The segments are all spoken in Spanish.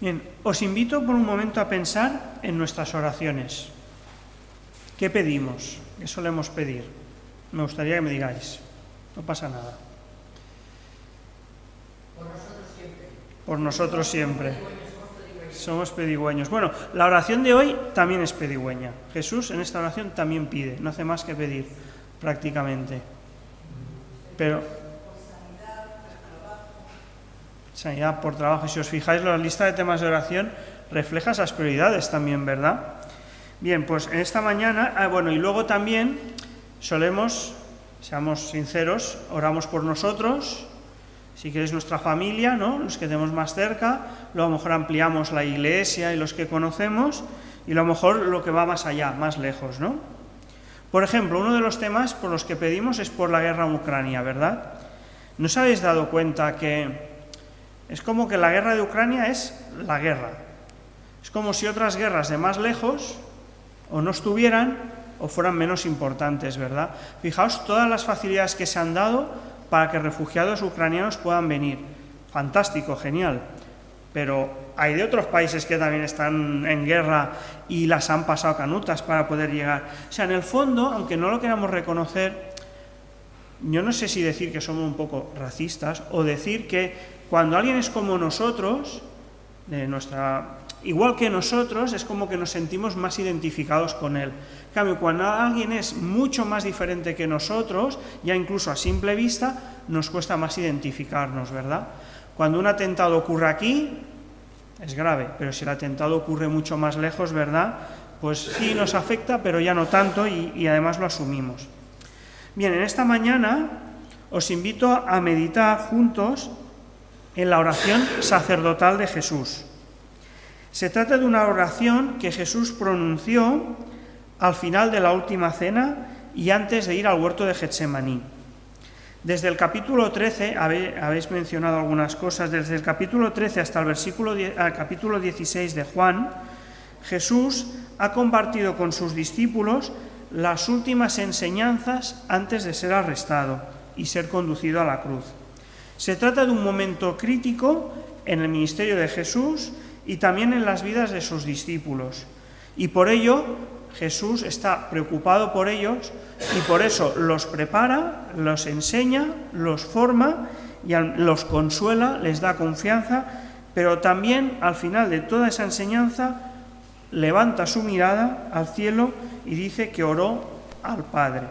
Bien, os invito por un momento a pensar en nuestras oraciones. ¿Qué pedimos? ¿Qué solemos pedir? Me gustaría que me digáis. No pasa nada. Por nosotros siempre. Somos pedigüeños. Bueno, la oración de hoy también es pedigüeña. Jesús en esta oración también pide, no hace más que pedir, prácticamente. Pero sanidad, por trabajo. Y si os fijáis, la lista de temas de oración refleja esas prioridades también, ¿verdad? Bien, pues en esta mañana, y luego también solemos, seamos sinceros, oramos por nosotros, si queréis nuestra familia, ¿no? Los que tenemos más cerca, luego a lo mejor ampliamos la iglesia y los que conocemos, y a lo mejor lo que va más allá, más lejos, ¿no? Por ejemplo, uno de los temas por los que pedimos es por la guerra en Ucrania, ¿verdad? ¿No os habéis dado cuenta que es como que la guerra de Ucrania es la guerra? Es como si otras guerras de más lejos o no estuvieran o fueran menos importantes, ¿verdad? Fijaos todas las facilidades que se han dado para que refugiados ucranianos puedan venir. Fantástico, genial. Pero hay de otros países que también están en guerra y las han pasado canutas para poder llegar. O sea, en el fondo, aunque no lo queramos reconocer, yo no sé si decir que somos un poco racistas o decir que cuando alguien es como nosotros, igual que nosotros, es como que nos sentimos más identificados con él. En cambio, cuando alguien es mucho más diferente que nosotros, ya incluso a simple vista, nos cuesta más identificarnos, ¿verdad? Cuando un atentado ocurre aquí, es grave, pero si el atentado ocurre mucho más lejos, ¿verdad? Pues sí nos afecta, pero ya no tanto y además lo asumimos. Bien, en esta mañana os invito a meditar juntos en la oración sacerdotal de Jesús. Se trata de una oración que Jesús pronunció al final de la última cena y antes de ir al huerto de Getsemaní. Desde el capítulo 13, habéis mencionado algunas cosas, desde el capítulo 13 hasta el capítulo 16 de Juan, Jesús ha compartido con sus discípulos las últimas enseñanzas antes de ser arrestado y ser conducido a la cruz. Se trata de un momento crítico en el ministerio de Jesús y también en las vidas de sus discípulos. Y por ello, Jesús está preocupado por ellos y por eso los prepara, los enseña, los forma y los consuela, les da confianza, pero también al final de toda esa enseñanza levanta su mirada al cielo y dice que oró al Padre.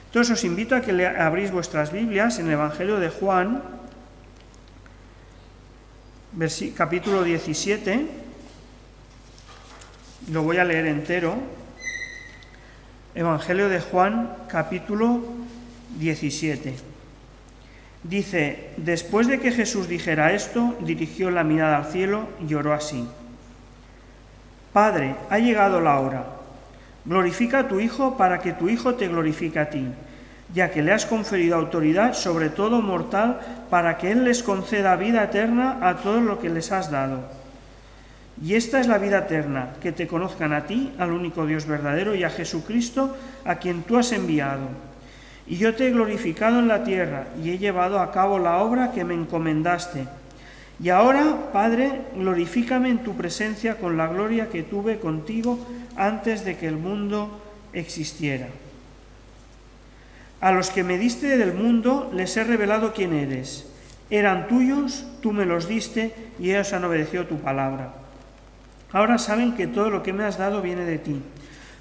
Entonces os invito a que abréis vuestras Biblias en el Evangelio de Juan, capítulo 17, lo voy a leer entero. Evangelio de Juan, capítulo 17. Dice: después de que Jesús dijera esto, dirigió la mirada al cielo y oró así: Padre, ha llegado la hora. Glorifica a tu Hijo para que tu Hijo te glorifique a ti, ya que le has conferido autoridad sobre todo mortal para que Él les conceda vida eterna a todo lo que les has dado. Y esta es la vida eterna, que te conozcan a ti, al único Dios verdadero, y a Jesucristo, a quien tú has enviado. Y yo te he glorificado en la tierra, y he llevado a cabo la obra que me encomendaste. Y ahora, Padre, glorifícame en tu presencia con la gloria que tuve contigo antes de que el mundo existiera. A los que me diste del mundo les he revelado quién eres. Eran tuyos, tú me los diste, y ellos han obedecido tu palabra. Ahora saben que todo lo que me has dado viene de ti,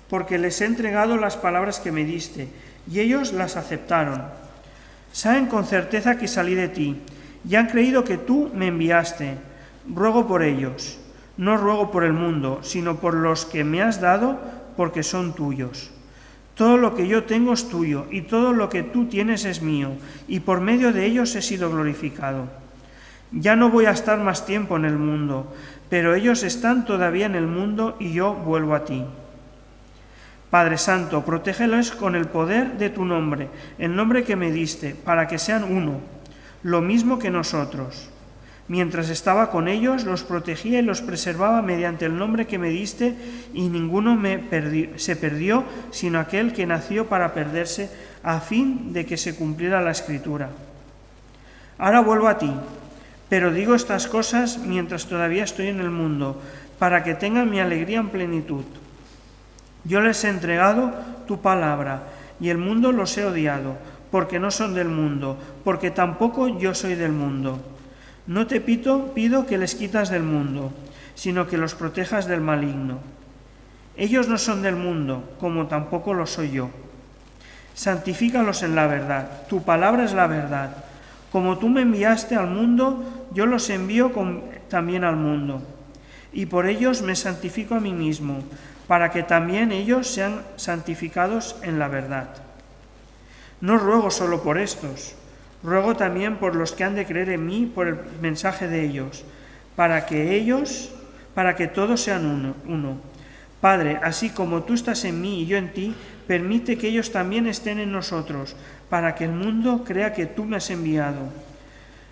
porque les he entregado las palabras que me diste, y ellos las aceptaron. Saben con certeza que salí de ti, y han creído que tú me enviaste. Ruego por ellos, no ruego por el mundo, sino por los que me has dado, porque son tuyos. Todo lo que yo tengo es tuyo, y todo lo que tú tienes es mío, y por medio de ellos he sido glorificado. Ya no voy a estar más tiempo en el mundo, pero ellos están todavía en el mundo y yo vuelvo a ti. Padre Santo, protégelos con el poder de tu nombre, el nombre que me diste, para que sean uno, lo mismo que nosotros. Mientras estaba con ellos, los protegía y los preservaba mediante el nombre que me diste, y ninguno se perdió, sino aquel que nació para perderse, a fin de que se cumpliera la Escritura. Ahora vuelvo a ti, Pero digo estas cosas mientras todavía estoy en el mundo, para que tengan mi alegría en plenitud. Yo les he entregado tu palabra, y el mundo los he odiado, porque no son del mundo, porque tampoco yo soy del mundo. No te pido que les quitas del mundo, sino que los protejas del maligno. Ellos no son del mundo, como tampoco lo soy yo. Santifícalos en la verdad, tu palabra es la verdad. Como tú me enviaste al mundo, yo los envío también al mundo. Y por ellos me santifico a mí mismo, para que también ellos sean santificados en la verdad. No ruego solo por estos, ruego también por los que han de creer en mí por el mensaje de ellos, para que todos sean uno. Padre, así como tú estás en mí y yo en ti, permite que ellos también estén en nosotros, para que el mundo crea que tú me has enviado.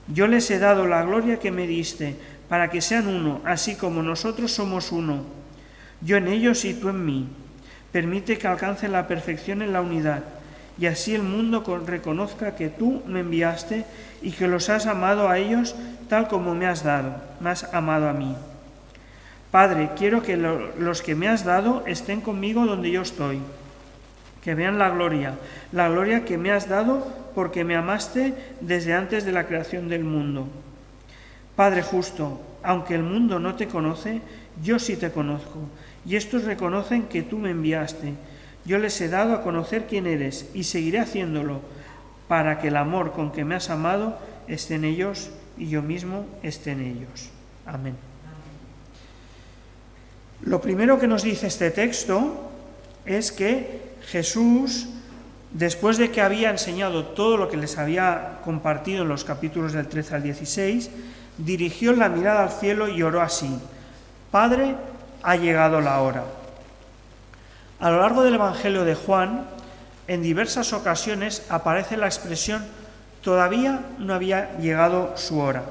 Yo les he dado la gloria que me diste, para que sean uno, así como nosotros somos uno. Yo en ellos y tú en mí. Permite que alcancen la perfección en la unidad, y así el mundo reconozca que tú me enviaste y que los has amado a ellos tal como me has amado a mí. Padre, quiero que los que me has dado estén conmigo donde yo estoy, que vean la gloria que me has dado porque me amaste desde antes de la creación del mundo. Padre justo, aunque el mundo no te conoce, yo sí te conozco, y estos reconocen que tú me enviaste. Yo les he dado a conocer quién eres, y seguiré haciéndolo, para que el amor con que me has amado esté en ellos y yo mismo esté en ellos. Amén. Lo primero que nos dice este texto es que Jesús, después de que había enseñado todo lo que les había compartido en los capítulos del 13 al 16, dirigió la mirada al cielo y oró así: Padre, ha llegado la hora. A lo largo del Evangelio de Juan, en diversas ocasiones aparece la expresión todavía no había llegado su hora.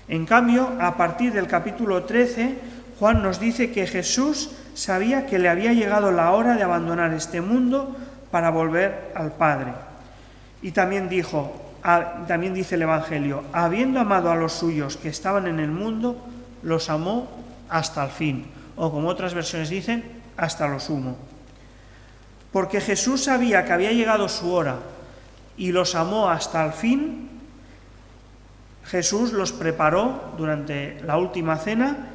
En cambio, a partir del capítulo 13, Juan nos dice que Jesús sabía que le había llegado la hora de abandonar este mundo para volver al Padre. Y también dice el Evangelio, habiendo amado a los suyos que estaban en el mundo, los amó hasta el fin, o como otras versiones dicen, hasta lo sumo. Porque Jesús sabía que había llegado su hora y los amó hasta el fin, Jesús los preparó durante la última cena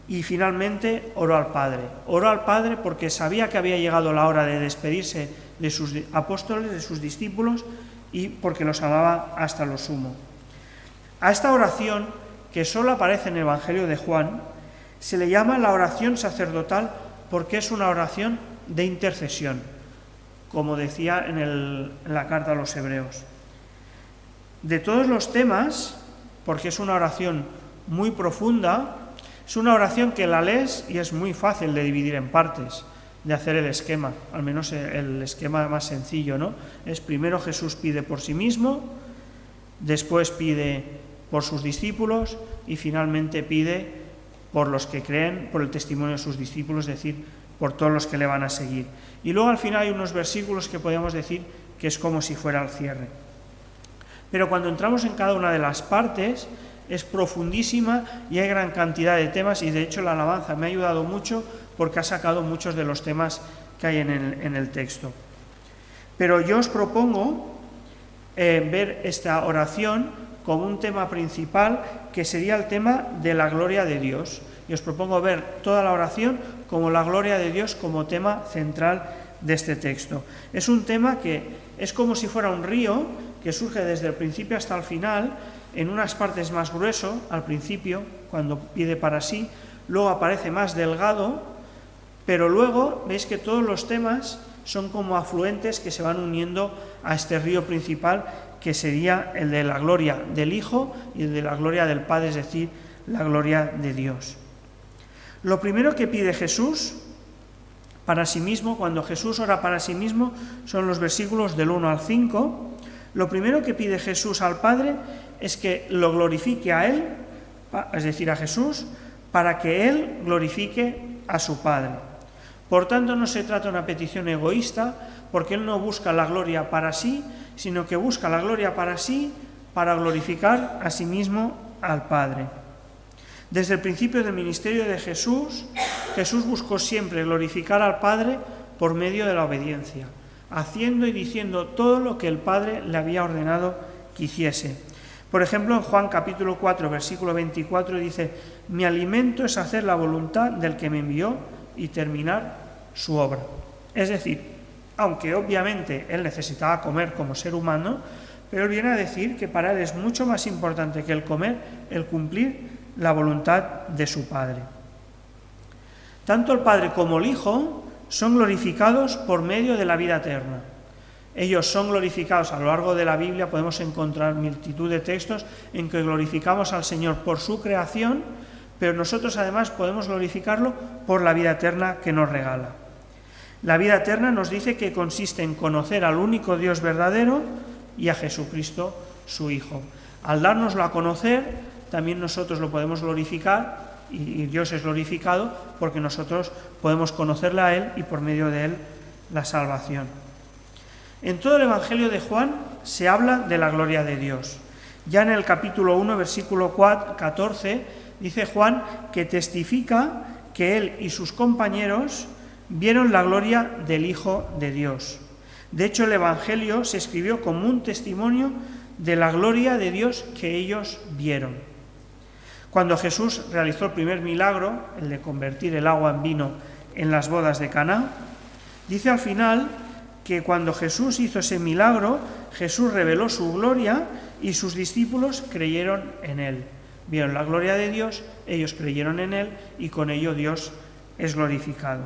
y finalmente oró al Padre. Oró al Padre porque sabía que había llegado la hora de despedirse de sus apóstoles, de sus discípulos, y porque los amaba hasta lo sumo. A esta oración, que solo aparece en el Evangelio de Juan, se le llama la oración sacerdotal porque es una oración de intercesión, como decía en la carta a los Hebreos. De todos los temas, porque es una oración muy profunda, es una oración que la lees y es muy fácil de dividir en partes, de hacer el esquema, al menos el esquema más sencillo, ¿no? Es primero Jesús pide por sí mismo, después pide por sus discípulos y finalmente pide por los que creen, por el testimonio de sus discípulos, es decir, por todos los que le van a seguir. Y luego al final hay unos versículos que podemos decir que es como si fuera el cierre. Pero cuando entramos en cada una de las partes, es profundísima y hay gran cantidad de temas, y de hecho la alabanza me ha ayudado mucho porque ha sacado muchos de los temas que hay en el texto. Pero yo os propongo ver esta oración como un tema principal, que sería el tema de la gloria de Dios. Y os propongo ver toda la oración como la gloria de Dios como tema central de este texto. Es un tema que es como si fuera un río que surge desde el principio hasta el final, en unas partes más grueso al principio, cuando pide para sí, luego aparece más delgado, pero luego veis que todos los temas son como afluentes que se van uniendo a este río principal, que sería el de la gloria del Hijo y el de la gloria del Padre, es decir, la gloria de Dios. Lo primero que pide Jesús para sí mismo, cuando Jesús ora para sí mismo, son los versículos del 1 al 5. Lo primero que pide Jesús al Padre es que lo glorifique a Él, es decir, a Jesús, para que Él glorifique a su Padre. Por tanto, no se trata de una petición egoísta, porque Él no busca la gloria para sí, sino que busca la gloria para sí para glorificar a sí mismo al Padre. Desde el principio del ministerio de Jesús, Jesús buscó siempre glorificar al Padre por medio de la obediencia, haciendo y diciendo todo lo que el Padre le había ordenado que hiciese. Por ejemplo, en Juan capítulo 4, versículo 24 dice: «Mi alimento es hacer la voluntad del que me envió y terminar su obra». Es decir, aunque obviamente él necesitaba comer como ser humano, pero él viene a decir que para él es mucho más importante que el comer, el cumplir la voluntad de su Padre. Tanto el Padre como el Hijo son glorificados por medio de la vida eterna. Ellos son glorificados a lo largo de la Biblia, podemos encontrar multitud de textos en que glorificamos al Señor por su creación, pero nosotros además podemos glorificarlo por la vida eterna que nos regala. La vida eterna nos dice que consiste en conocer al único Dios verdadero y a Jesucristo, su Hijo. Al dárnoslo a conocer, también nosotros lo podemos glorificar, y Dios es glorificado porque nosotros podemos conocerle a Él y por medio de Él la salvación. En todo el Evangelio de Juan se habla de la gloria de Dios. Ya en el capítulo 1, versículo 14, dice Juan que testifica que él y sus compañeros vieron la gloria del Hijo de Dios. De hecho, el Evangelio se escribió como un testimonio de la gloria de Dios que ellos vieron. Cuando Jesús realizó el primer milagro, el de convertir el agua en vino en las bodas de Caná, dice al final que cuando Jesús hizo ese milagro, Jesús reveló su gloria y sus discípulos creyeron en él. Vieron la gloria de Dios, ellos creyeron en él y con ello Dios es glorificado.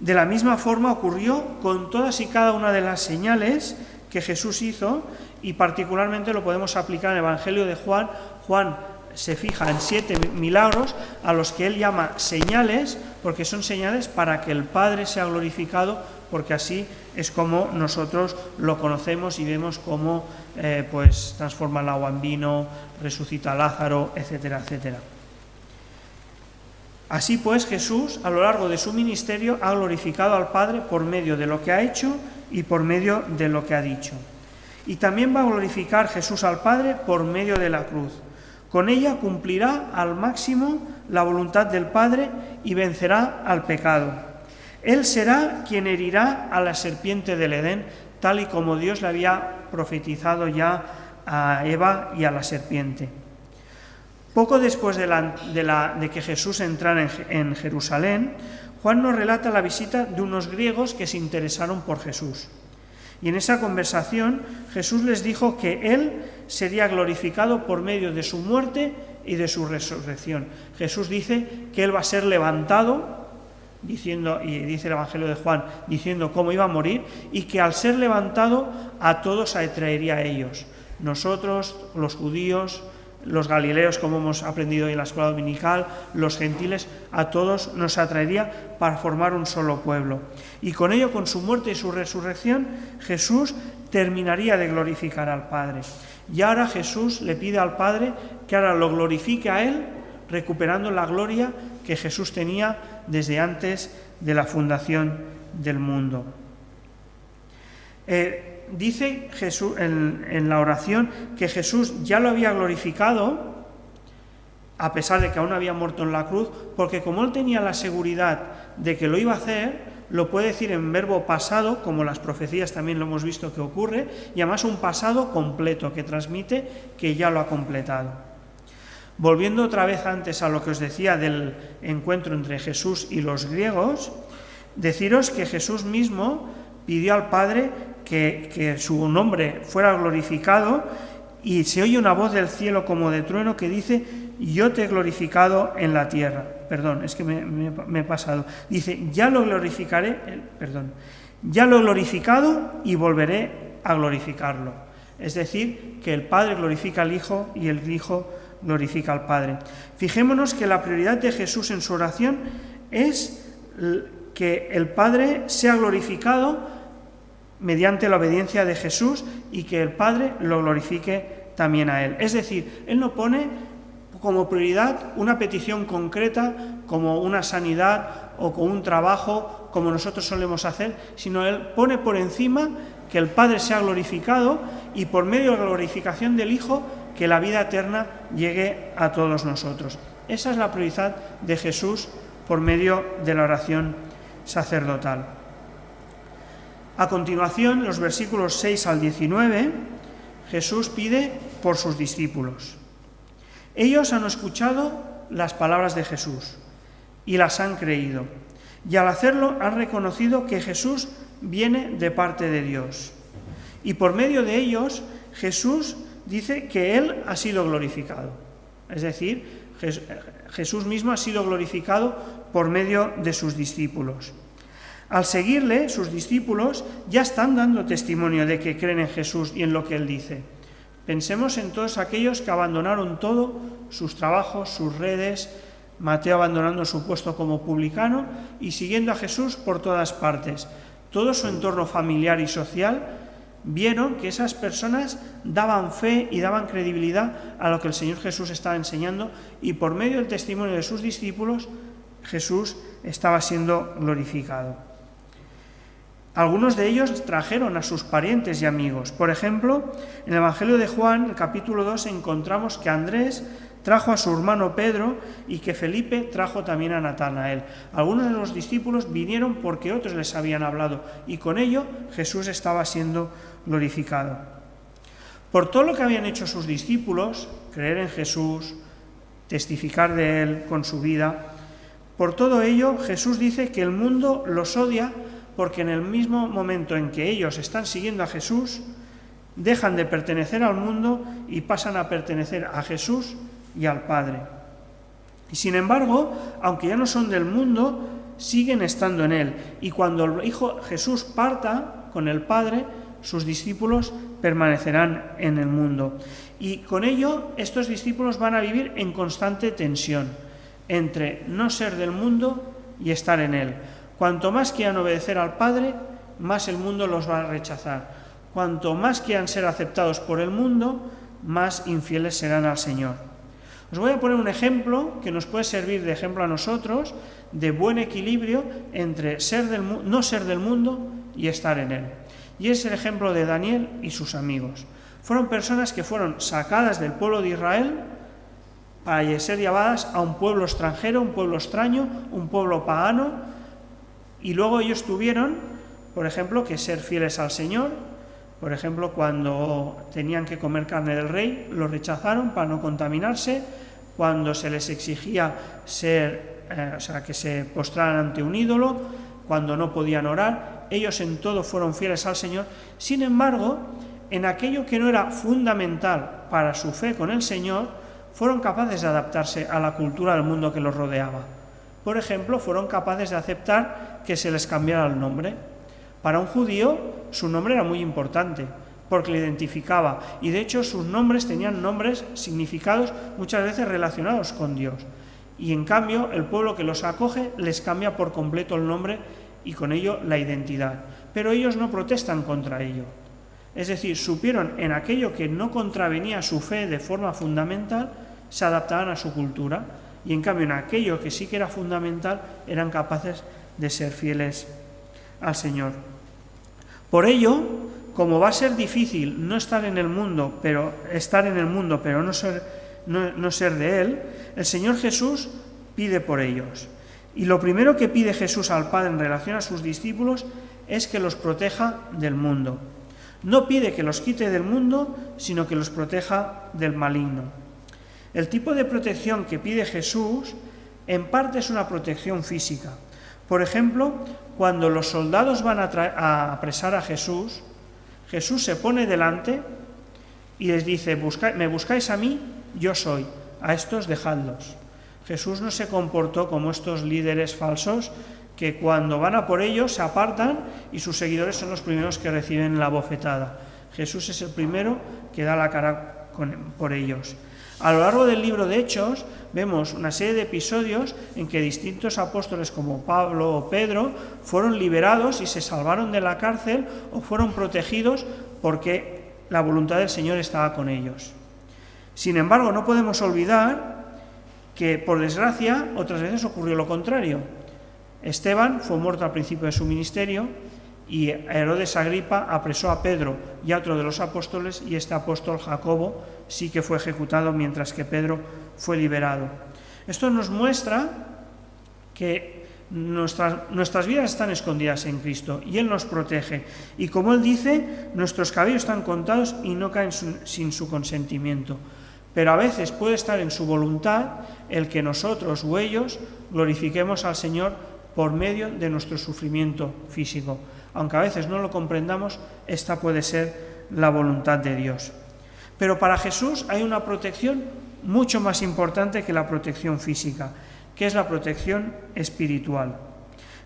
De la misma forma ocurrió con todas y cada una de las señales que Jesús hizo, y particularmente lo podemos aplicar en el Evangelio de Juan. Juan se fija en 7 milagros a los que él llama señales, porque son señales para que el Padre sea glorificado, porque así es como nosotros lo conocemos y vemos cómo transforma el agua en vino, resucita a Lázaro, etcétera, etcétera. Así pues, Jesús, a lo largo de su ministerio, ha glorificado al Padre por medio de lo que ha hecho y por medio de lo que ha dicho. Y también va a glorificar Jesús al Padre por medio de la cruz. Con ella cumplirá al máximo la voluntad del Padre y vencerá al pecado. Él será quien herirá a la serpiente del Edén, tal y como Dios le había profetizado ya a Eva y a la serpiente. Poco después de que Jesús entrara en Jerusalén, Juan nos relata la visita de unos griegos que se interesaron por Jesús. Y en esa conversación Jesús les dijo que Él sería glorificado por medio de su muerte y de su resurrección. Jesús dice que Él va a ser levantado, diciendo, y dice el Evangelio de Juan, diciendo cómo iba a morir, y que al ser levantado a todos atraería a ellos. Nosotros, los judíos, los galileos, como hemos aprendido hoy en la escuela dominical, los gentiles, a todos nos atraería para formar un solo pueblo. Y con ello, con su muerte y su resurrección, Jesús terminaría de glorificar al Padre. Y ahora Jesús le pide al Padre que ahora lo glorifique a Él, recuperando la gloria que Jesús tenía desde antes de la fundación del mundo. Dice Jesús en la oración que Jesús ya lo había glorificado, a pesar de que aún había muerto en la cruz, porque como él tenía la seguridad de que lo iba a hacer, lo puede decir en verbo pasado, como las profecías también lo hemos visto que ocurre, y además un pasado completo que transmite que ya lo ha completado. Volviendo otra vez antes a lo que os decía del encuentro entre Jesús y los griegos, deciros que Jesús mismo pidió al Padre que su nombre fuera glorificado, y se oye una voz del cielo como de trueno que dice: yo te he glorificado en la tierra. Perdón, es que me he pasado. Dice: ya lo he glorificado y volveré a glorificarlo. Es decir, que el Padre glorifica al Hijo y el Hijo glorifica al Padre. Fijémonos que la prioridad de Jesús en su oración es que el Padre sea glorificado mediante la obediencia de Jesús y que el Padre lo glorifique también a Él. Es decir, Él no pone como prioridad una petición concreta como una sanidad o como un trabajo como nosotros solemos hacer, sino Él pone por encima que el Padre sea glorificado y por medio de la glorificación del Hijo, que la vida eterna llegue a todos nosotros. Esa es la prioridad de Jesús por medio de la oración sacerdotal. A continuación, los versículos 6 al 19, Jesús pide por sus discípulos. Ellos han escuchado las palabras de Jesús y las han creído, y al hacerlo han reconocido que Jesús viene de parte de Dios. Y por medio de ellos, Jesús dice que Él ha sido glorificado. Es decir, Jesús mismo ha sido glorificado por medio de sus discípulos. Al seguirle, sus discípulos ya están dando testimonio de que creen en Jesús y en lo que Él dice. Pensemos en todos aquellos que abandonaron todo, sus trabajos, sus redes, Mateo abandonando su puesto como publicano y siguiendo a Jesús por todas partes. Todo su entorno familiar y social vieron que esas personas daban fe y daban credibilidad a lo que el Señor Jesús estaba enseñando, y por medio del testimonio de sus discípulos, Jesús estaba siendo glorificado. Algunos de ellos trajeron a sus parientes y amigos. Por ejemplo, en el Evangelio de Juan, el capítulo 2, encontramos que Andrés trajo a su hermano Pedro y que Felipe trajo también a Natanael. Algunos de los discípulos vinieron porque otros les habían hablado, y con ello Jesús estaba siendo glorificado. Por todo lo que habían hecho sus discípulos, creer en Jesús, testificar de Él con su vida, por todo ello Jesús dice que el mundo los odia, porque en el mismo momento en que ellos están siguiendo a Jesús, dejan de pertenecer al mundo y pasan a pertenecer a Jesús y al Padre. Y sin embargo, aunque ya no son del mundo, siguen estando en Él. Y cuando el Hijo Jesús parta con el Padre, sus discípulos permanecerán en el mundo. Y con ello, estos discípulos van a vivir en constante tensión entre no ser del mundo y estar en Él. Cuanto más quieran obedecer al Padre, más el mundo los va a rechazar. Cuanto más quieran ser aceptados por el mundo, más infieles serán al Señor. Os voy a poner un ejemplo que nos puede servir de ejemplo a nosotros, de buen equilibrio entre no ser del mundo y estar en él. Y es el ejemplo de Daniel y sus amigos. Fueron personas que fueron sacadas del pueblo de Israel para ser llevadas a un pueblo extranjero, un pueblo extraño, un pueblo pagano, y luego ellos tuvieron, por ejemplo, que ser fieles al Señor. Por ejemplo, cuando tenían que comer carne del rey, lo rechazaron para no contaminarse. Cuando se les exigía que se postraran ante un ídolo, cuando no podían orar, ellos en todo fueron fieles al Señor. Sin embargo, en aquello que no era fundamental para su fe con el Señor, fueron capaces de adaptarse a la cultura del mundo que los rodeaba. Por ejemplo, fueron capaces de aceptar que se les cambiara el nombre. Para un judío, su nombre era muy importante, porque le identificaba, y de hecho sus nombres tenían nombres, significados muchas veces relacionados con Dios. Y en cambio, el pueblo que los acoge les cambia por completo el nombre y con ello la identidad. Pero ellos no protestan contra ello. Es decir, supieron en aquello que no contravenía a su fe de forma fundamental, se adaptaban a su cultura, y en cambio en aquello que sí que era fundamental, eran capaces de ser fieles al Señor. Por ello, como va a ser difícil no estar en el mundo, pero no ser de Él, el Señor Jesús pide por ellos. Y lo primero que pide Jesús al Padre en relación a sus discípulos es que los proteja del mundo. No pide que los quite del mundo, sino que los proteja del maligno. El tipo de protección que pide Jesús, en parte es una protección física. Por ejemplo, cuando los soldados van a apresar a Jesús, Jesús se pone delante y les dice: ¿me buscáis a mí? Yo soy, a estos dejadlos. Jesús no se comportó como estos líderes falsos que cuando van a por ellos se apartan y sus seguidores son los primeros que reciben la bofetada. Jesús es el primero que da la cara por ellos. A lo largo del libro de Hechos vemos una serie de episodios en que distintos apóstoles como Pablo o Pedro fueron liberados y se salvaron de la cárcel o fueron protegidos porque la voluntad del Señor estaba con ellos. Sin embargo, no podemos olvidar que, por desgracia, otras veces ocurrió lo contrario. Esteban fue muerto al principio de su ministerio y Herodes Agripa apresó a Pedro y a otro de los apóstoles, y este apóstol Jacobo sí que fue ejecutado, mientras que Pedro fue liberado. Esto nos muestra que nuestras vidas están escondidas en Cristo y Él nos protege. Y como Él dice, nuestros cabellos están contados y no caen sin su consentimiento. Pero a veces puede estar en su voluntad el que nosotros o ellos glorifiquemos al Señor por medio de nuestro sufrimiento físico. Aunque a veces no lo comprendamos, esta puede ser la voluntad de Dios. Pero para Jesús hay una protección mucho más importante que la protección física, que es la protección espiritual.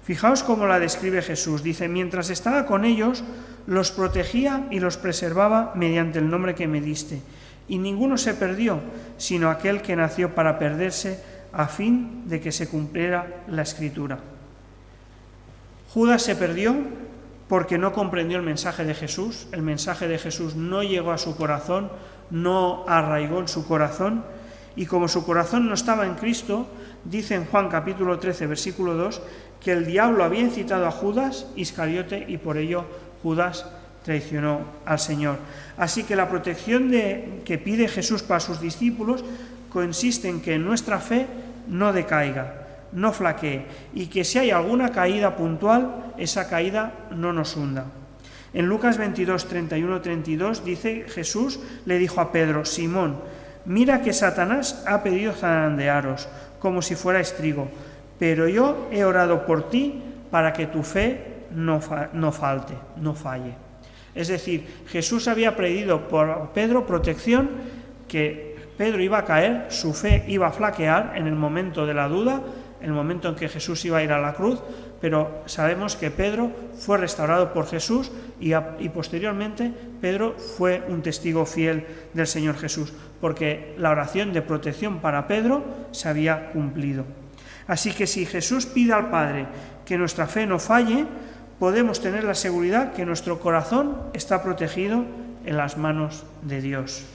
Fijaos cómo la describe Jesús. Dice: mientras estaba con ellos, los protegía y los preservaba mediante el nombre que me diste. Y ninguno se perdió, sino aquel que nació para perderse, a fin de que se cumpliera la Escritura. Judas se perdió porque no comprendió el mensaje de Jesús. El mensaje de Jesús no llegó a su corazón, no arraigó en su corazón, y como su corazón no estaba en Cristo, dice en Juan capítulo 13, versículo 2, que el diablo había incitado a Judas Iscariote y por ello Judas traicionó al Señor. Así que la protección que pide Jesús para sus discípulos consiste en que nuestra fe no decaiga, no flaquee, y que si hay alguna caída puntual, esa caída no nos hunda. En Lucas 22, 31-32 dice: Jesús le dijo a Pedro: Simón, mira que Satanás ha pedido zarandearos, como si fuerais trigo, pero yo he orado por ti para que tu fe no falle. Es decir, Jesús había pedido por Pedro protección, que Pedro iba a caer, su fe iba a flaquear en el momento de la duda, en el momento en que Jesús iba a ir a la cruz, pero sabemos que Pedro fue restaurado por Jesús y posteriormente Pedro fue un testigo fiel del Señor Jesús, porque la oración de protección para Pedro se había cumplido. Así que si Jesús pide al Padre que nuestra fe no falle, podemos tener la seguridad que nuestro corazón está protegido en las manos de Dios.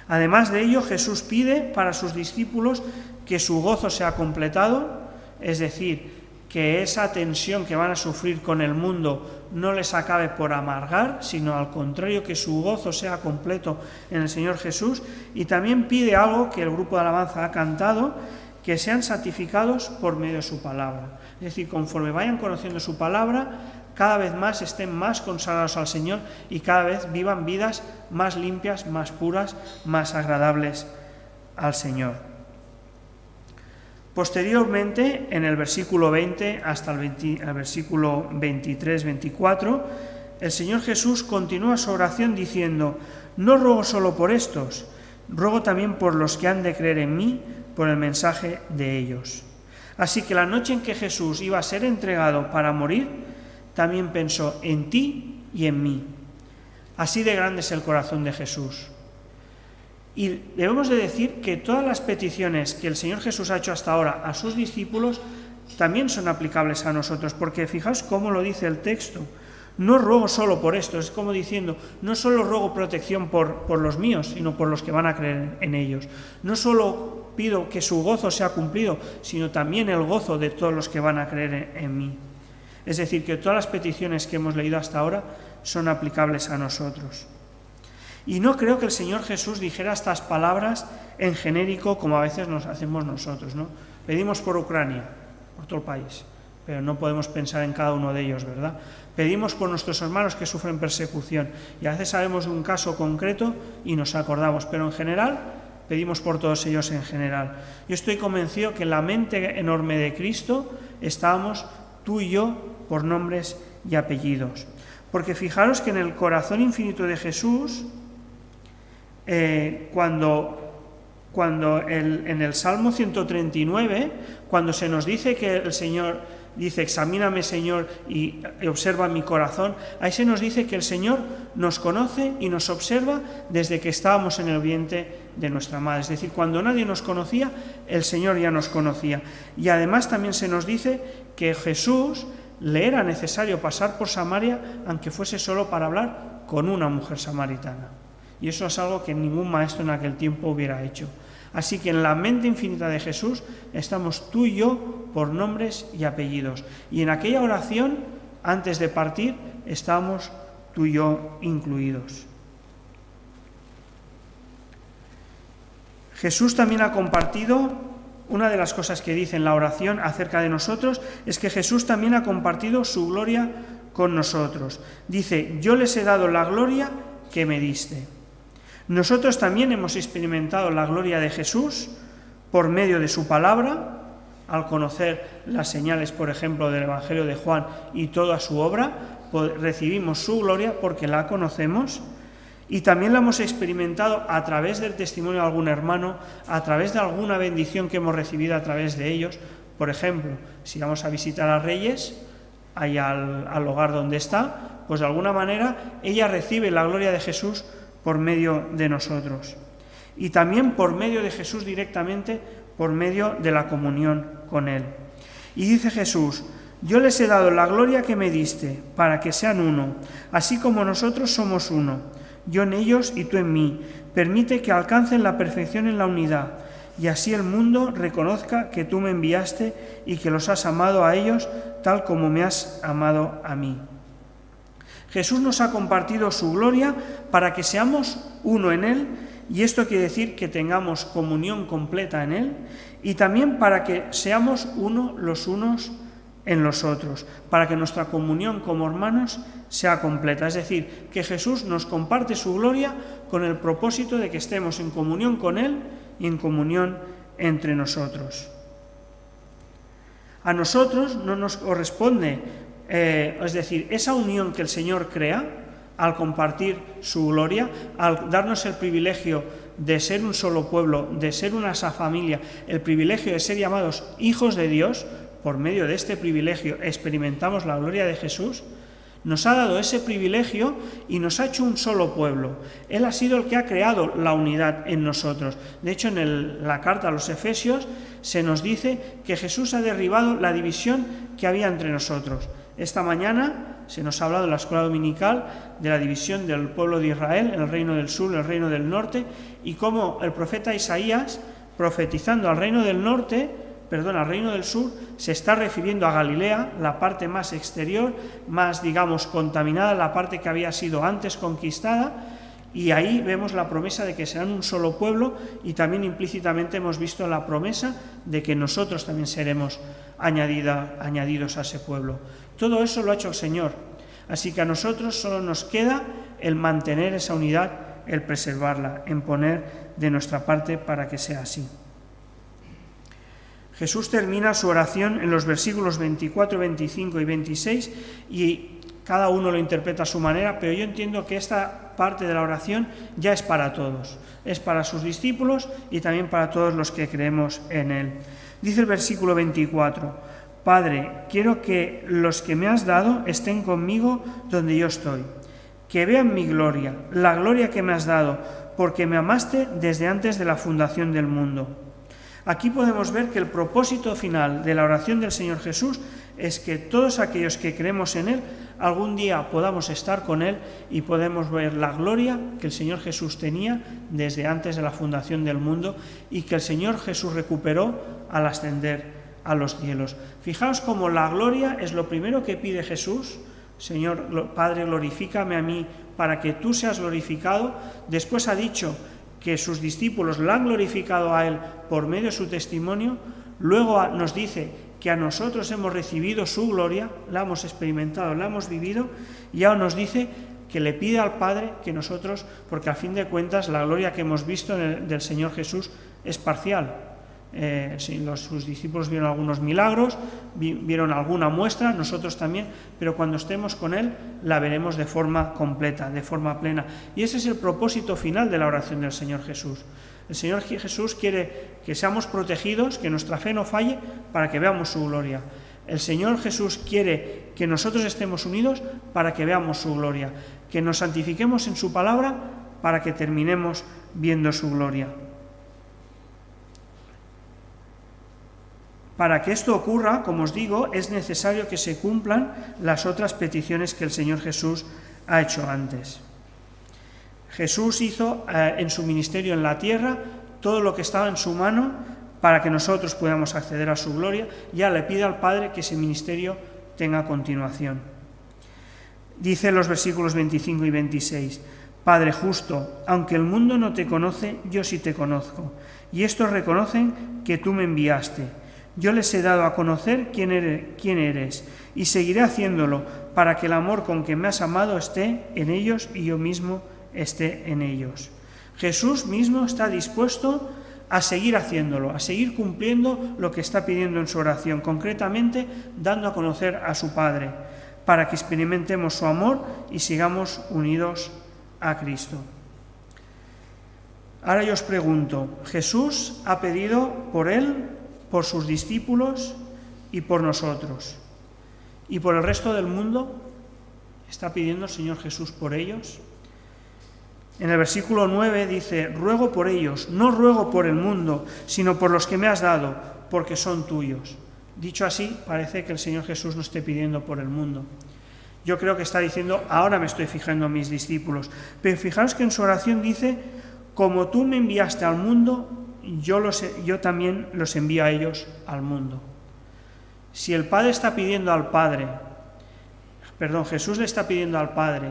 Además de ello, Jesús pide para sus discípulos que su gozo sea completado, es decir, que esa tensión que van a sufrir con el mundo no les acabe por amargar, sino al contrario, que su gozo sea completo en el Señor Jesús. Y también pide algo que el grupo de alabanza ha cantado, que sean santificados por medio de su palabra. Es decir, conforme vayan conociendo su palabra, cada vez más estén más consagrados al Señor y cada vez vivan vidas más limpias, más puras, más agradables al Señor. Posteriormente, en el versículo 20 hasta el versículo 23-24, el Señor Jesús continúa su oración diciendo: no ruego solo por estos, ruego también por los que han de creer en mí por el mensaje de ellos. Así que la noche en que Jesús iba a ser entregado para morir, también pensó en ti y en mí. Así de grande es el corazón de Jesús. Y debemos de decir que todas las peticiones que el Señor Jesús ha hecho hasta ahora a sus discípulos también son aplicables a nosotros, porque fijaos cómo lo dice el texto. No ruego solo por esto, es como diciendo, no solo ruego protección por los míos, sino por los que van a creer en ellos. No solo pido que su gozo sea cumplido, sino también el gozo de todos los que van a creer en mí. Es decir, que todas las peticiones que hemos leído hasta ahora son aplicables a nosotros. Y no creo que el Señor Jesús dijera estas palabras en genérico como a veces nos hacemos nosotros, ¿no? Pedimos por Ucrania, por todo el país, pero no podemos pensar en cada uno de ellos, ¿verdad? Pedimos por nuestros hermanos que sufren persecución y a veces sabemos de un caso concreto y nos acordamos, pero en general pedimos por todos ellos en general. Yo estoy convencido que en la mente enorme de Cristo estábamos tú y yo por nombres y apellidos. Porque fijaros que en el corazón infinito de Jesús, cuando en el Salmo 139, cuando se nos dice que el Señor dice: examíname, Señor, y observa mi corazón, ahí se nos dice que el Señor nos conoce y nos observa desde que estábamos en el vientre de nuestra madre. Es decir, cuando nadie nos conocía, el Señor ya nos conocía. Y además también se nos dice que Jesús le era necesario pasar por Samaria, aunque fuese solo para hablar con una mujer samaritana. Y eso es algo que ningún maestro en aquel tiempo hubiera hecho. Así que en la mente infinita de Jesús estamos tú y yo por nombres y apellidos. Y en aquella oración antes de partir, estamos tú y yo incluidos. Jesús también ha compartido, una de las cosas que dice en la oración acerca de nosotros, es que Jesús también ha compartido su gloria con nosotros. Dice, yo les he dado la gloria que me diste. Nosotros también hemos experimentado la gloria de Jesús por medio de su palabra, al conocer las señales, por ejemplo, del Evangelio de Juan y toda su obra, recibimos su gloria porque la conocemos, y también la hemos experimentado a través del testimonio de algún hermano, a través de alguna bendición que hemos recibido a través de ellos. Por ejemplo, si vamos a visitar a Reyes, allá al hogar donde está, pues de alguna manera ella recibe la gloria de Jesús por medio de nosotros. Y también por medio de Jesús directamente, por medio de la comunión con Él. Y dice Jesús, yo les he dado la gloria que me diste, para que sean uno, así como nosotros somos uno, yo en ellos y tú en mí. Permite que alcancen la perfección en la unidad, y así el mundo reconozca que tú me enviaste y que los has amado a ellos tal como me has amado a mí. Jesús nos ha compartido su gloria para que seamos uno en Él, y esto quiere decir que tengamos comunión completa en Él, y también para que seamos uno los unos en los otros, para que nuestra comunión como hermanos sea completa. Es decir, que Jesús nos comparte su gloria con el propósito de que estemos en comunión con Él y en comunión entre nosotros. A nosotros no nos corresponde, es decir, esa unión que el Señor crea al compartir su gloria, al darnos el privilegio de ser un solo pueblo, de ser una familia, el privilegio de ser llamados hijos de Dios. Por medio de este privilegio experimentamos la gloria de Jesús. Nos ha dado ese privilegio y nos ha hecho un solo pueblo. Él ha sido el que ha creado la unidad en nosotros. De hecho, en la carta a los Efesios se nos dice que Jesús ha derribado la división que había entre nosotros. Esta mañana se nos ha hablado en la escuela dominical de la división del pueblo de Israel, el reino del sur, el reino del norte, y cómo el profeta Isaías, profetizando al reino del sur, se está refiriendo a Galilea, la parte más exterior, más, digamos, contaminada, la parte que había sido antes conquistada, y ahí vemos la promesa de que serán un solo pueblo, y también implícitamente hemos visto la promesa de que nosotros también seremos añadidos a ese pueblo. Todo eso lo ha hecho el Señor, así que a nosotros solo nos queda el mantener esa unidad, el preservarla, en poner de nuestra parte para que sea así. Jesús termina su oración en los versículos 24, 25 y 26 y cada uno lo interpreta a su manera, pero yo entiendo que esta parte de la oración ya es para todos, es para sus discípulos y también para todos los que creemos en Él. Dice el versículo 24, Padre, quiero que los que me has dado estén conmigo donde yo estoy, que vean mi gloria, la gloria que me has dado, porque me amaste desde antes de la fundación del mundo. Aquí podemos ver que el propósito final de la oración del Señor Jesús es que todos aquellos que creemos en Él, algún día podamos estar con Él y podemos ver la gloria que el Señor Jesús tenía desde antes de la fundación del mundo y que el Señor Jesús recuperó al ascender a los cielos. Fijaos cómo la gloria es lo primero que pide Jesús. Señor Padre, glorifícame a mí para que tú seas glorificado. Después ha dicho que sus discípulos la han glorificado a Él por medio de su testimonio. Luego nos dice que a nosotros hemos recibido su gloria, la hemos experimentado, la hemos vivido, y ahora nos dice que le pide al Padre que nosotros, porque a fin de cuentas la gloria que hemos visto del Señor Jesús es parcial. Sus discípulos vieron algunos milagros, vieron alguna muestra, nosotros también, pero cuando estemos con Él la veremos de forma completa, de forma plena. Y ese es el propósito final de la oración del Señor Jesús. El Señor Jesús quiere que seamos protegidos, que nuestra fe no falle para que veamos su gloria. El Señor Jesús quiere que nosotros estemos unidos para que veamos su gloria, que nos santifiquemos en su palabra para que terminemos viendo su gloria. Para que esto ocurra, como os digo, es necesario que se cumplan las otras peticiones que el Señor Jesús ha hecho antes. Jesús hizo en su ministerio en la tierra todo lo que estaba en su mano para que nosotros podamos acceder a su gloria. Ya le pide al Padre que ese ministerio tenga continuación. Dice los versículos 25 y 26, Padre justo, aunque el mundo no te conoce, yo sí te conozco, y estos reconocen que tú me enviaste. Yo les he dado a conocer quién eres, y seguiré haciéndolo, para que el amor con que me has amado esté en ellos y yo mismo esté en ellos. Jesús mismo está dispuesto a seguir haciéndolo, a seguir cumpliendo lo que está pidiendo en su oración, concretamente dando a conocer a su Padre, para que experimentemos su amor y sigamos unidos a Cristo. Ahora yo os pregunto, ¿Jesús ha pedido por él, por sus discípulos y por nosotros? ¿Y por el resto del mundo? ¿Está pidiendo el Señor Jesús por ellos? En el versículo 9 dice, ruego por ellos, no ruego por el mundo, sino por los que me has dado, porque son tuyos. Dicho así, parece que el Señor Jesús no esté pidiendo por el mundo. Yo creo que está diciendo, ahora me estoy fijando en mis discípulos. Pero fijaos que en su oración dice, como tú me enviaste al mundo, yo también los envío a ellos al mundo. Si el Padre está pidiendo al Padre, Jesús le está pidiendo al Padre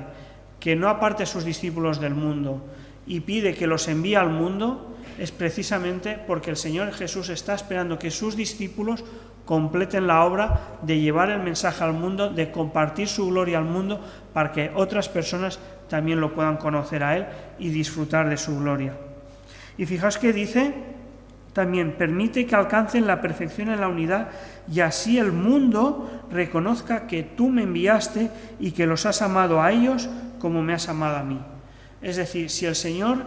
que no aparte a sus discípulos del mundo y pide que los envíe al mundo, es precisamente porque el Señor Jesús está esperando que sus discípulos completen la obra de llevar el mensaje al mundo, de compartir su gloria al mundo, para que otras personas también lo puedan conocer a Él y disfrutar de su gloria. Y fijaos que dice también, permite que alcancen la perfección en la unidad y así el mundo reconozca que tú me enviaste y que los has amado a ellos como me has amado a mí. Es decir, si el Señor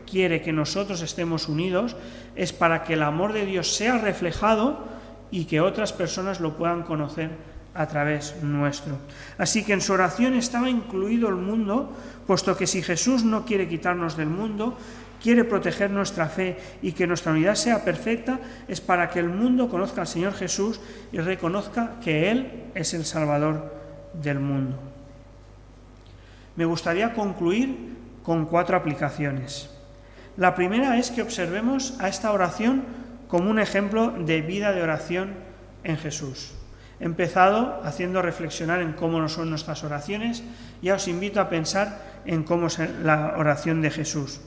quiere que nosotros estemos unidos, es para que el amor de Dios sea reflejado y que otras personas lo puedan conocer a través nuestro. Así que en su oración estaba incluido el mundo, puesto que si Jesús no quiere quitarnos del mundo, quiere proteger nuestra fe y que nuestra unidad sea perfecta, es para que el mundo conozca al Señor Jesús y reconozca que Él es el Salvador del mundo. Me gustaría concluir con 4 aplicaciones. La primera es que observemos a esta oración como un ejemplo de vida de oración en Jesús. He empezado haciendo reflexionar en cómo no son nuestras oraciones, ya os invito a pensar en cómo es la oración de Jesús.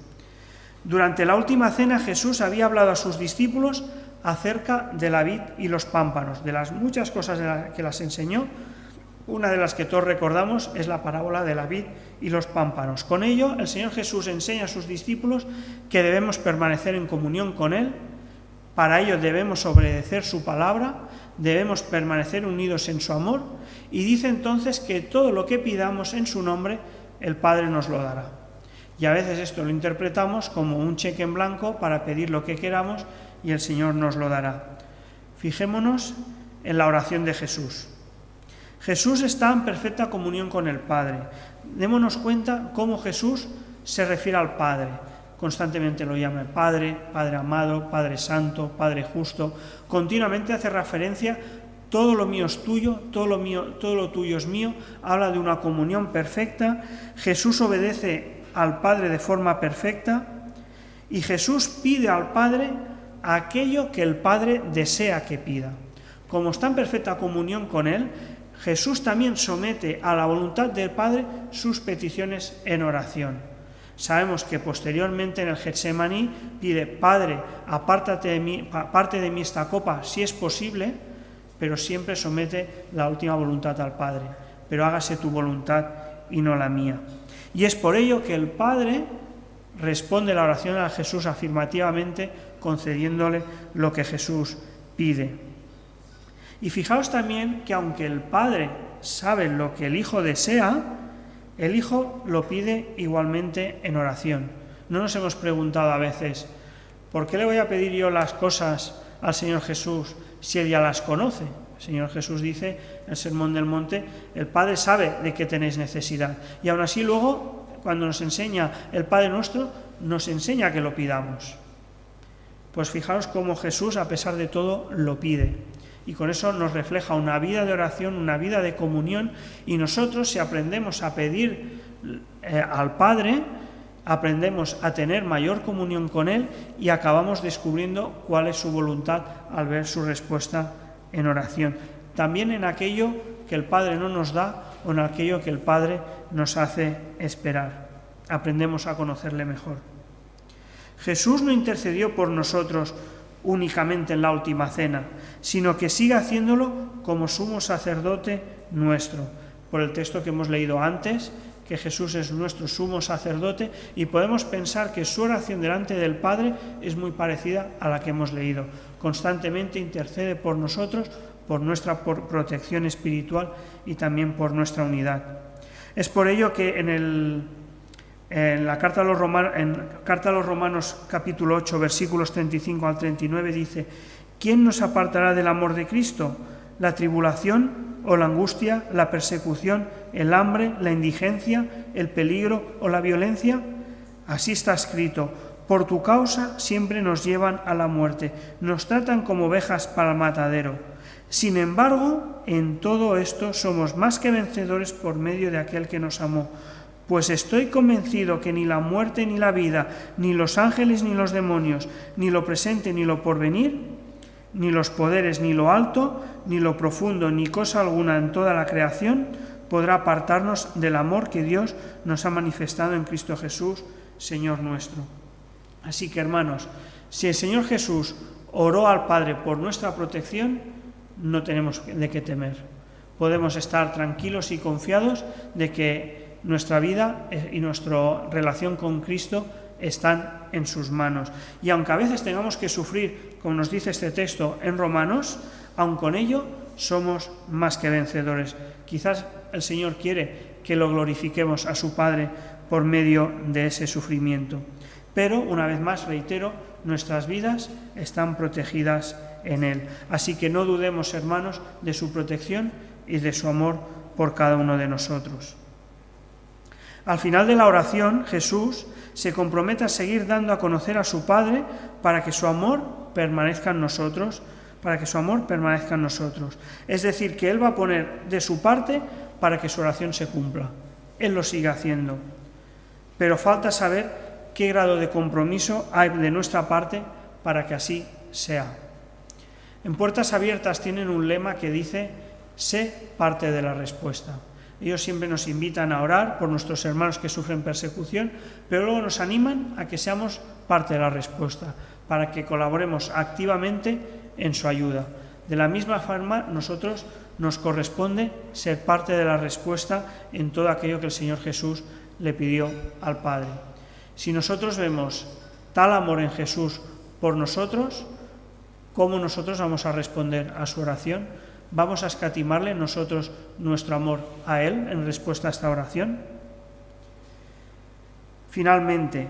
Durante la última cena Jesús había hablado a sus discípulos acerca de la vid y los pámpanos, de las muchas cosas que las enseñó. Una de las que todos recordamos es la parábola de la vid y los pámpanos. Con ello, el Señor Jesús enseña a sus discípulos que debemos permanecer en comunión con Él. Para ello debemos obedecer su palabra, debemos permanecer unidos en su amor y dice entonces que todo lo que pidamos en su nombre, el Padre nos lo dará. Y a veces esto lo interpretamos como un cheque en blanco para pedir lo que queramos y el Señor nos lo dará. Fijémonos en la oración de Jesús. Jesús está en perfecta comunión con el Padre. Démonos cuenta cómo Jesús se refiere al Padre. Constantemente lo llama Padre, Padre amado, Padre santo, Padre justo. Continuamente hace referencia, todo lo mío es tuyo, todo lo tuyo es mío. Habla de una comunión perfecta. Jesús obedece al Padre de forma perfecta y Jesús pide al Padre aquello que el Padre desea que pida. Como está en perfecta comunión con Él, Jesús también somete a la voluntad del Padre sus peticiones en oración. Sabemos que posteriormente en el Getsemaní pide, Padre, aparte de mí esta copa, si es posible, pero siempre somete la última voluntad al Padre. Pero hágase tu voluntad y no la mía. Y es por ello que el Padre responde la oración a Jesús afirmativamente, concediéndole lo que Jesús pide. Y fijaos también que aunque el Padre sabe lo que el Hijo desea, el Hijo lo pide igualmente en oración. No nos hemos preguntado a veces, ¿por qué le voy a pedir yo las cosas al Señor Jesús si Él ya las conoce? El Señor Jesús dice en el Sermón del Monte, el Padre sabe de qué tenéis necesidad. Y aún así luego, cuando nos enseña el Padre nuestro, nos enseña que lo pidamos. Pues fijaos cómo Jesús, a pesar de todo, lo pide. Y con eso nos refleja una vida de oración, una vida de comunión. Y nosotros, si aprendemos a pedir al Padre, aprendemos a tener mayor comunión con Él y acabamos descubriendo cuál es su voluntad al ver su respuesta en oración. También en aquello que el Padre no nos da o en aquello que el Padre nos hace esperar. Aprendemos a conocerle mejor. Jesús no intercedió por nosotros únicamente en la última cena, sino que sigue haciéndolo como sumo sacerdote nuestro. Por el texto que hemos leído antes, que Jesús es nuestro sumo sacerdote, y podemos pensar que su oración delante del Padre es muy parecida a la que hemos leído. Constantemente intercede por nosotros, por nuestra protección espiritual y también por nuestra unidad. Es por ello que en la carta a los Romanos capítulo 8, versículos 35 al 39 dice: ¿quién nos apartará del amor de Cristo? ¿La tribulación o la angustia, la persecución, el hambre, la indigencia, el peligro o la violencia? Así está escrito: por tu causa siempre nos llevan a la muerte, nos tratan como ovejas para el matadero. Sin embargo, en todo esto somos más que vencedores por medio de aquel que nos amó. Pues estoy convencido que ni la muerte ni la vida, ni los ángeles ni los demonios, ni lo presente ni lo porvenir, ni los poderes ni lo alto, ni lo profundo, ni cosa alguna en toda la creación podrá apartarnos del amor que Dios nos ha manifestado en Cristo Jesús, Señor nuestro. Así que, hermanos, si el Señor Jesús oró al Padre por nuestra protección, no tenemos de qué temer. Podemos estar tranquilos y confiados de que nuestra vida y nuestra relación con Cristo están en sus manos. Y aunque a veces tengamos que sufrir, como nos dice este texto en Romanos, aun con ello somos más que vencedores. Quizás el Señor quiere que lo glorifiquemos a su Padre por medio de ese sufrimiento. Pero, una vez más, reitero, nuestras vidas están protegidas en Él. Así que no dudemos, hermanos, de su protección y de su amor por cada uno de nosotros. Al final de la oración, Jesús se compromete a seguir dando a conocer a su Padre para que su amor permanezca en nosotros, Es decir, que Él va a poner de su parte para que su oración se cumpla. Él lo sigue haciendo. Pero falta saber qué grado de compromiso hay de nuestra parte para que así sea. En Puertas Abiertas tienen un lema que dice: sé parte de la respuesta. Ellos siempre nos invitan a orar por nuestros hermanos que sufren persecución, pero luego nos animan a que seamos parte de la respuesta, para que colaboremos activamente en su ayuda. De la misma forma, nosotros nos corresponde ser parte de la respuesta en todo aquello que el Señor Jesús le pidió al Padre. Si nosotros vemos tal amor en Jesús por nosotros, ¿cómo nosotros vamos a responder a su oración? ¿Vamos a escatimarle nosotros nuestro amor a Él en respuesta a esta oración? Finalmente,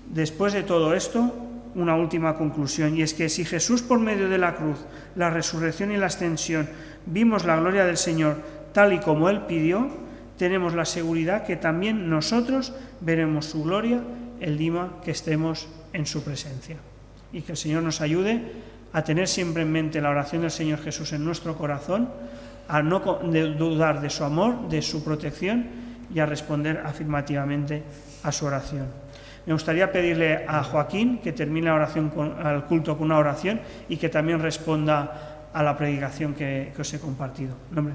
después de todo esto, una última conclusión, y es que si Jesús, por medio de la cruz, la resurrección y la ascensión, vimos la gloria del Señor tal y como Él pidió, tenemos la seguridad que también nosotros veremos su gloria el día que estemos en su presencia. Y que el Señor nos ayude a tener siempre en mente la oración del Señor Jesús en nuestro corazón, a no dudar de su amor, de su protección y a responder afirmativamente a su oración. Me gustaría pedirle a Joaquín que termine la oración al culto con una oración y que también responda a la predicación que os he compartido. En nombre